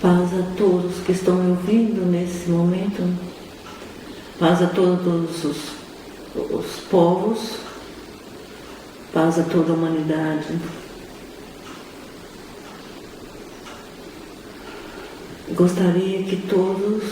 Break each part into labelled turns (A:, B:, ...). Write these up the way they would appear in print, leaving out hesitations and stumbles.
A: Paz a todos que estão me ouvindo nesse momento. Paz a todos os povos. Paz a toda a humanidade. Gostaria que todos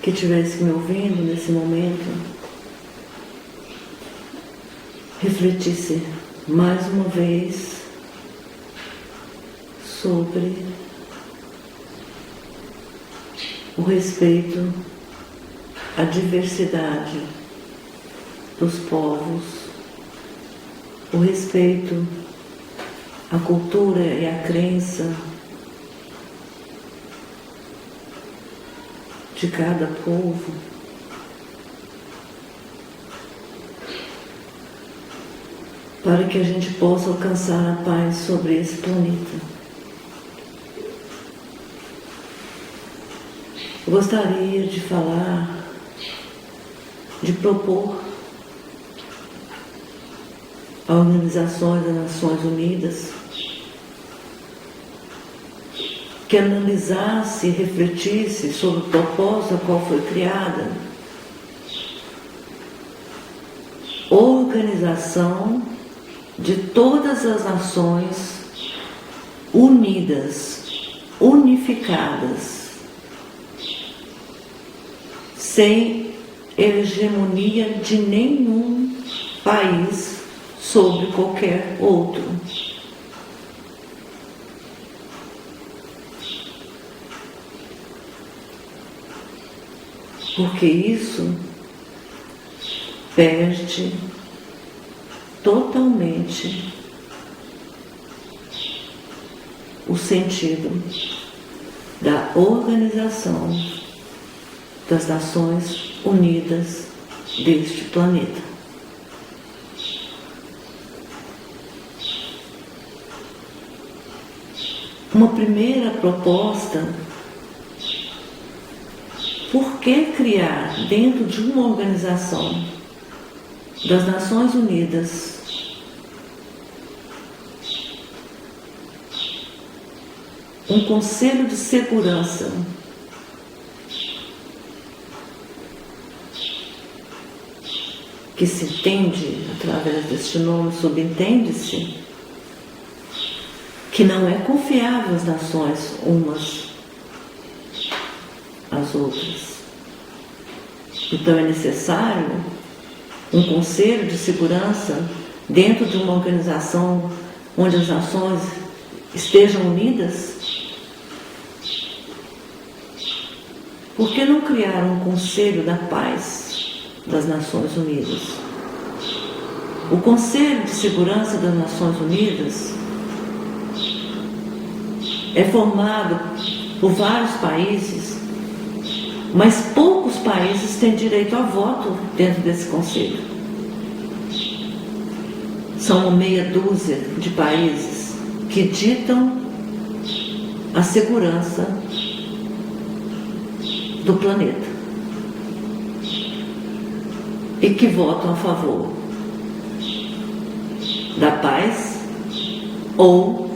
A: que estivessem me ouvindo nesse momento refletissem mais uma vez sobre o respeito à diversidade dos povos, o respeito à cultura e à crença de cada povo, para que a gente possa alcançar a paz sobre esse planeta. Eu gostaria de falar, de propor a Organização das Nações Unidas que analisasse e refletisse sobre o propósito a qual foi criada, organização de todas as nações unidas, unificadas, sem hegemonia de nenhum país sobre qualquer outro. Porque isso perde totalmente o sentido da Organização das Nações Unidas deste planeta. Uma primeira proposta: por que criar dentro de uma organização das Nações Unidas um Conselho de Segurança que se entende, através deste nome, subentende-se que não é confiável as nações umas às outras. Então é necessário um conselho de segurança dentro de uma organização onde as nações estejam unidas. Por que não criar um Conselho da Paz das Nações Unidas? O Conselho de Segurança das Nações Unidas é formado por vários países, mas poucos países têm direito a voto dentro desse conselho. São uma meia dúzia de países que ditam a segurança do planeta e que votam a favor da paz ou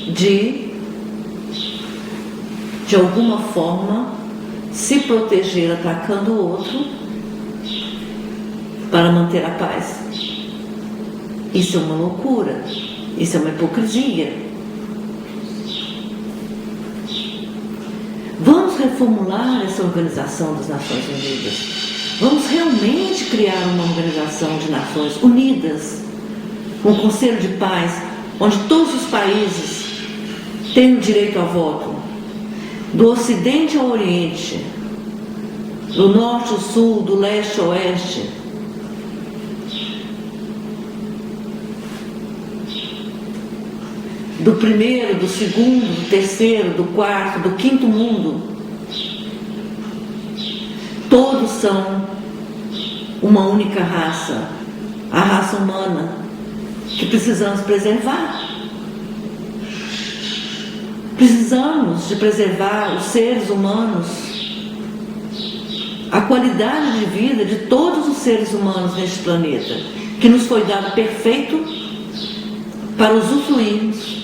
A: de alguma forma se proteger atacando o outro para manter a paz. Isso é uma loucura, isso é uma hipocrisia. Vamos reformular essa Organização das Nações Unidas. Vamos realmente criar uma organização de Nações Unidas, um Conselho de Paz, onde todos os países têm o direito a voto, do Ocidente ao Oriente, do Norte ao Sul, do Leste ao Oeste. Do primeiro, do segundo, do terceiro, do quarto, do quinto mundo. Todos são uma única raça, a raça humana, que precisamos preservar. Precisamos de preservar os seres humanos, a qualidade de vida de todos os seres humanos neste planeta, que nos foi dado perfeito para usufruirmos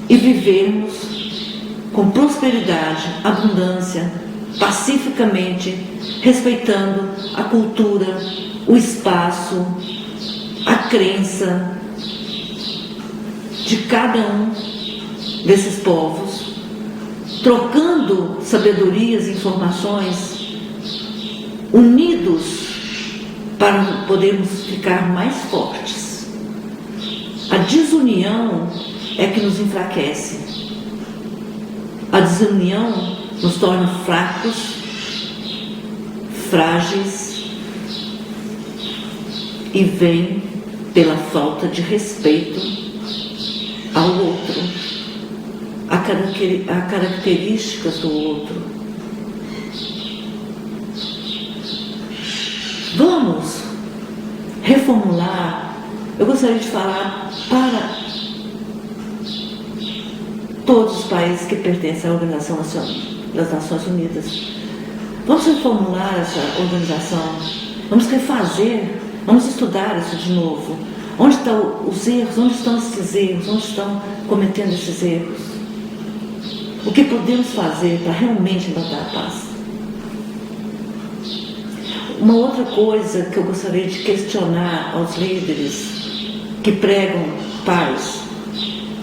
A: e vivermos com prosperidade, abundância, pacificamente, respeitando a cultura, o espaço, a crença de cada um desses povos, trocando sabedorias e informações, unidos para podermos ficar mais fortes. A desunião é que nos enfraquece. A desunião nos torna fracos, frágeis e vem pela falta de respeito ao outro, a características do outro. Vamos reformular. Eu gostaria de falar para todos os países que pertencem à Organização das Nações Unidas. Vamos reformular essa organização, vamos refazer, vamos estudar isso de novo. Onde estão os erros? Onde estão esses erros? Onde estão cometendo esses erros? O que podemos fazer para realmente implantar a paz? Uma outra coisa que eu gostaria de questionar aos líderes que pregam paz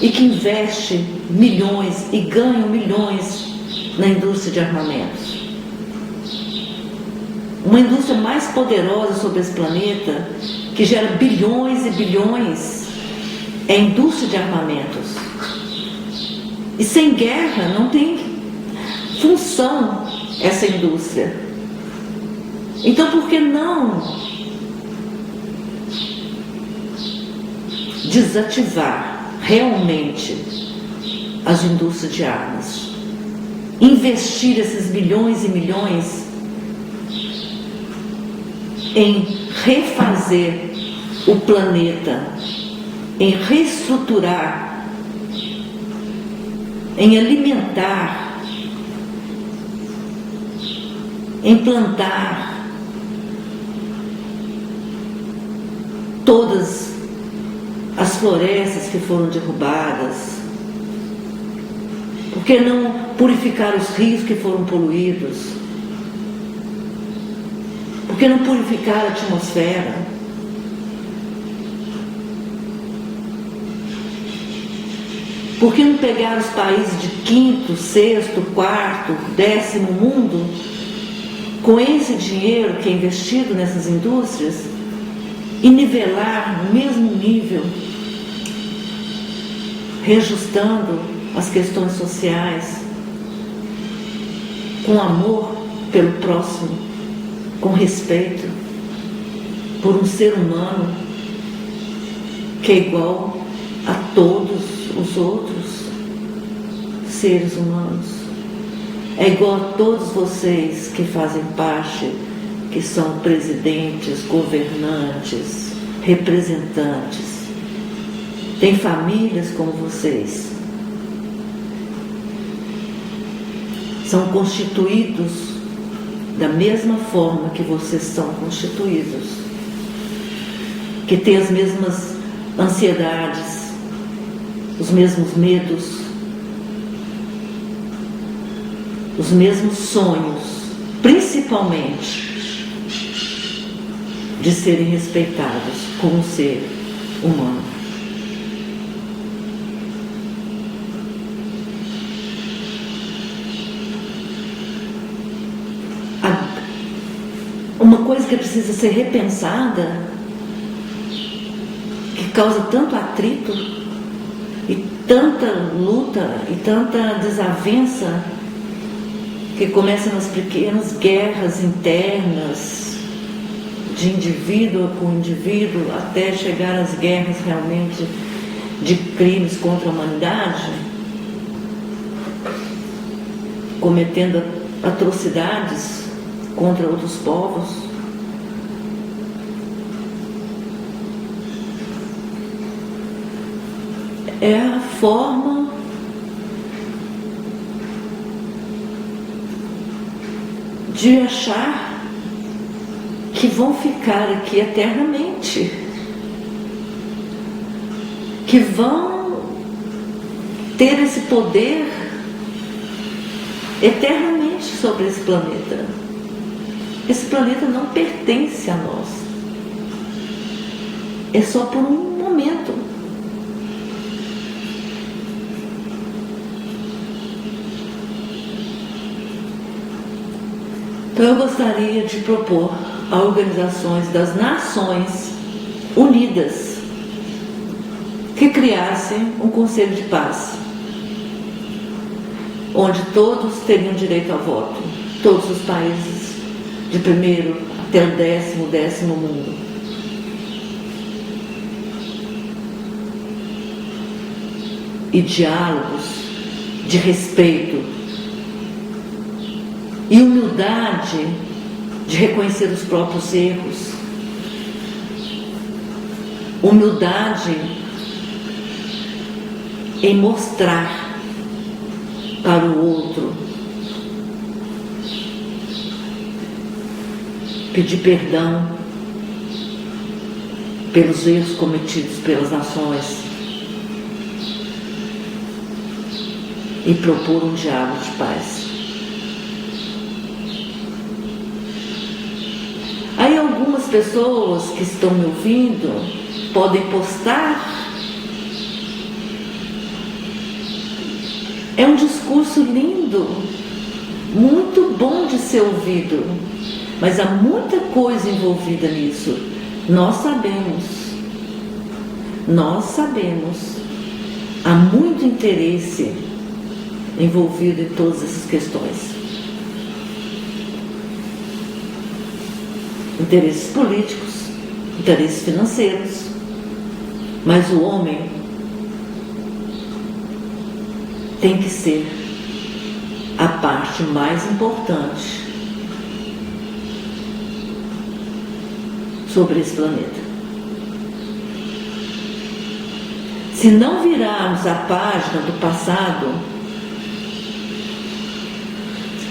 A: e que investem milhões e ganham milhões na indústria de armamentos. Uma indústria mais poderosa sobre esse planeta, que gera bilhões e bilhões, é a indústria de armamentos. E sem guerra não tem função essa indústria. Então, por que não desativar realmente as indústrias de armas? Investir esses bilhões e milhões em refazer o planeta, em reestruturar, em alimentar, em plantar todas as florestas que foram derrubadas? Por que não purificar os rios que foram poluídos? Por que não purificar a atmosfera? Por que não pegar os países de 5º, 6º, 4º, 10º mundo, com esse dinheiro que é investido nessas indústrias, e nivelar no mesmo nível, reajustando as questões sociais, com amor pelo próximo, com respeito por um ser humano que é igual a todos os outros seres humanos, é igual a todos vocês que fazem parte, que são presidentes, governantes, representantes, tem famílias como vocês, são constituídos da mesma forma que vocês são constituídos, que têm as mesmas ansiedades, os mesmos medos, os mesmos sonhos, principalmente de serem respeitados como ser humano. Uma coisa que precisa ser repensada, que causa tanto atrito e tanta luta e tanta desavença, que começa nas pequenas guerras internas de indivíduo com indivíduo, até chegar às guerras realmente de crimes contra a humanidade, cometendo atrocidades contra outros povos. É a forma de achar que vão ficar aqui eternamente, que vão ter esse poder eternamente sobre esse planeta. Esse planeta não pertence a nós. É só por um momento. Então eu gostaria de propor a organizações das Nações Unidas que criassem um Conselho de Paz, onde todos teriam direito a voto, todos os países, de primeiro até o décimo mundo. E diálogos de respeito e humildade de reconhecer os próprios erros, humildade em mostrar para o outro, pedir perdão pelos erros cometidos pelas nações e propor um diálogo de paz. Aí algumas pessoas que estão me ouvindo podem postar. É um discurso lindo, muito bom de ser ouvido, mas há muita coisa envolvida nisso. Nós sabemos, há muito interesse envolvido em todas essas questões. Interesses políticos, interesses financeiros, mas o homem tem que ser a parte mais importante sobre esse planeta. Se não virarmos a página do passado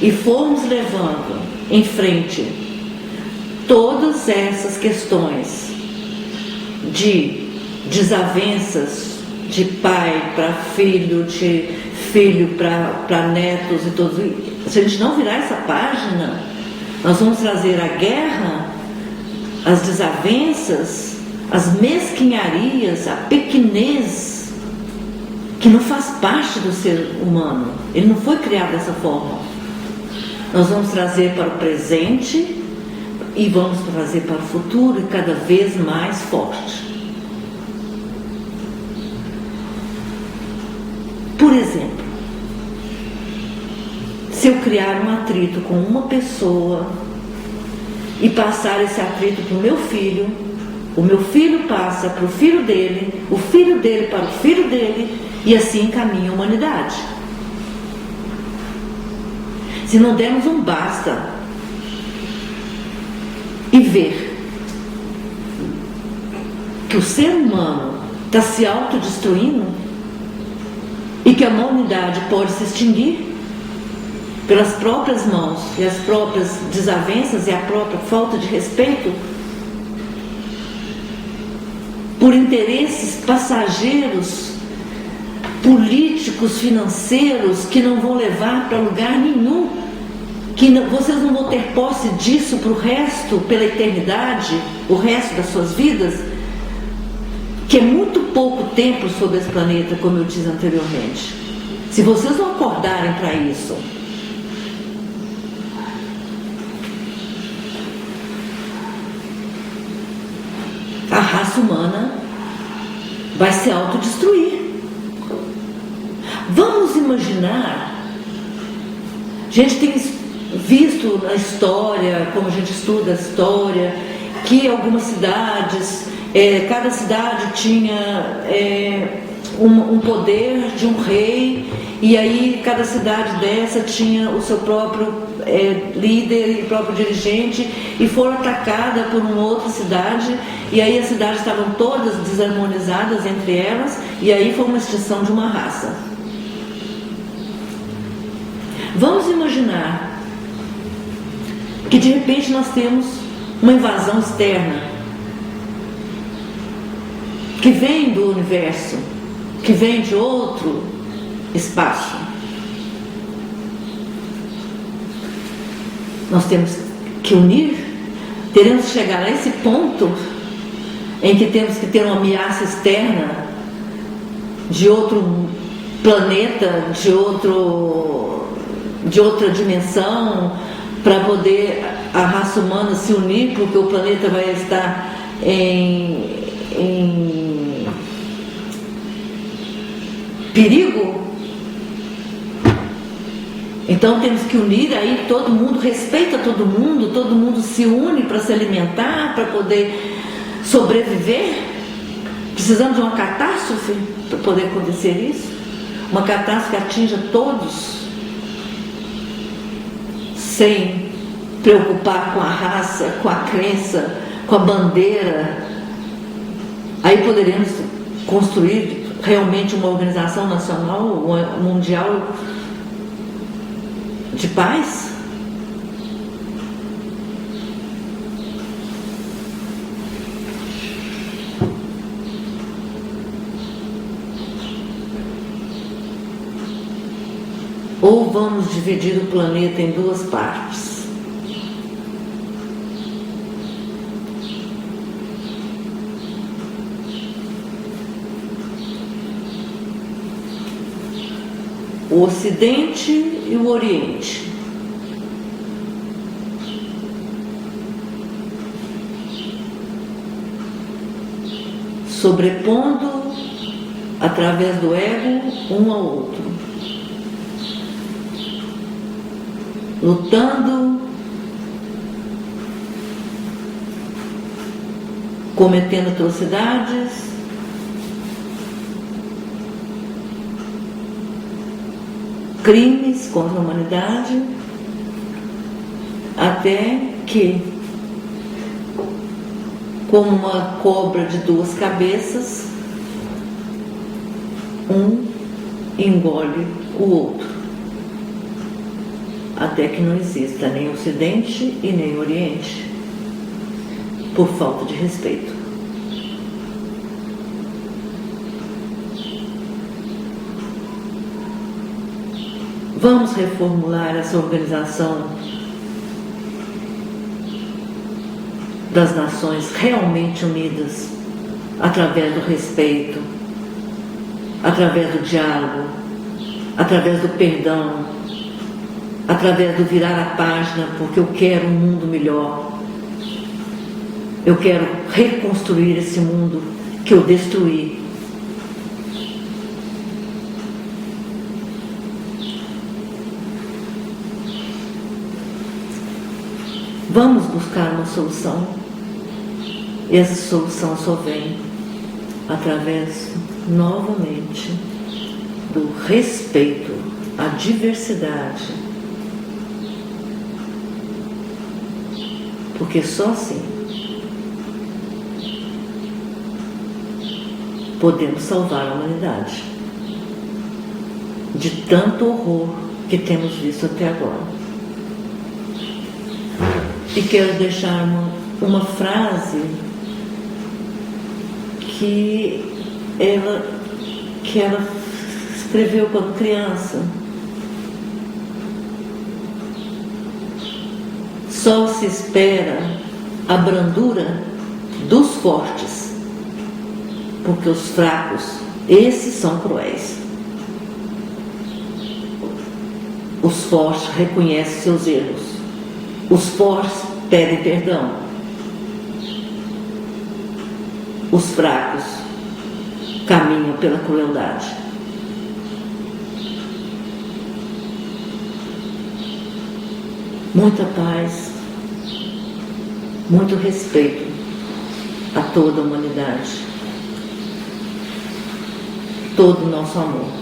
A: e formos levando em frente todas essas questões de desavenças de pai para filho, de filho para netos e todos. Se a gente não virar essa página, nós vamos trazer a guerra, as desavenças, as mesquinharias, a pequenez, que não faz parte do ser humano. Ele não foi criado dessa forma. Nós vamos trazer para o presente e vamos trazer para o futuro e cada vez mais forte. Por exemplo, se eu criar um atrito com uma pessoa e passar esse atrito para o meu filho passa para o filho dele para o filho dele, e assim caminha a humanidade. Se não dermos um basta e ver que o ser humano está se autodestruindo e que a humanidade pode se extinguir pelas próprias mãos e as próprias desavenças e a própria falta de respeito, por interesses passageiros, políticos, financeiros, que não vão levar para lugar nenhum, que não, vocês não vão ter posse disso para o resto, pela eternidade, o resto das suas vidas, que é muito pouco tempo sobre esse planeta, como eu disse anteriormente. Se vocês não acordarem para isso, a raça humana vai se autodestruir. Vamos imaginar, a gente tem visto na história, como a gente estuda a história, que algumas cidades, cada cidade tinha um poder de um rei, e aí cada cidade dessa tinha o seu próprio líder e próprio dirigente, e foram atacadas por uma outra cidade, e aí as cidades estavam todas desarmonizadas entre elas, e aí foi uma extinção de uma raça. Vamos imaginar que de repente nós temos uma invasão externa que vem do universo, que vem de outro espaço. nós temos que unir, teremos que chegar a esse ponto em que temos que ter uma ameaça externa de outro planeta, de outra dimensão, para poder a raça humana se unir, porque o planeta vai estar em perigo. Então temos que unir aí, todo mundo respeita todo mundo se une para se alimentar, para poder sobreviver. Precisamos de uma catástrofe para poder acontecer isso, uma catástrofe que atinja todos, sem preocupar com a raça, com a crença, com a bandeira. Aí poderemos construir realmente uma organização nacional, mundial de paz. Ou vamos dividir o planeta em duas partes. O Ocidente e o Oriente. Sobrepondo, através do ego, um ao outro. Lutando, cometendo atrocidades, crimes contra a humanidade, até que, como uma cobra de duas cabeças, um engole o outro, até que não exista nem Ocidente e nem Oriente, por falta de respeito. Vamos reformular essa organização das nações realmente unidas, através do respeito, através do diálogo, através do perdão, através do virar a página, porque eu quero um mundo melhor. Eu quero reconstruir esse mundo que eu destruí. Vamos buscar uma solução. E essa solução só vem através, novamente, do respeito à diversidade. Porque só assim podemos salvar a humanidade de tanto horror que temos visto até agora. E quero deixar uma frase que ela escreveu quando criança. Só se espera a brandura dos fortes, porque os fracos, esses são cruéis. Os fortes reconhecem seus erros, os fortes pedem perdão, os fracos caminham pela crueldade. Muita paz, muito respeito a toda a humanidade, todo o nosso amor.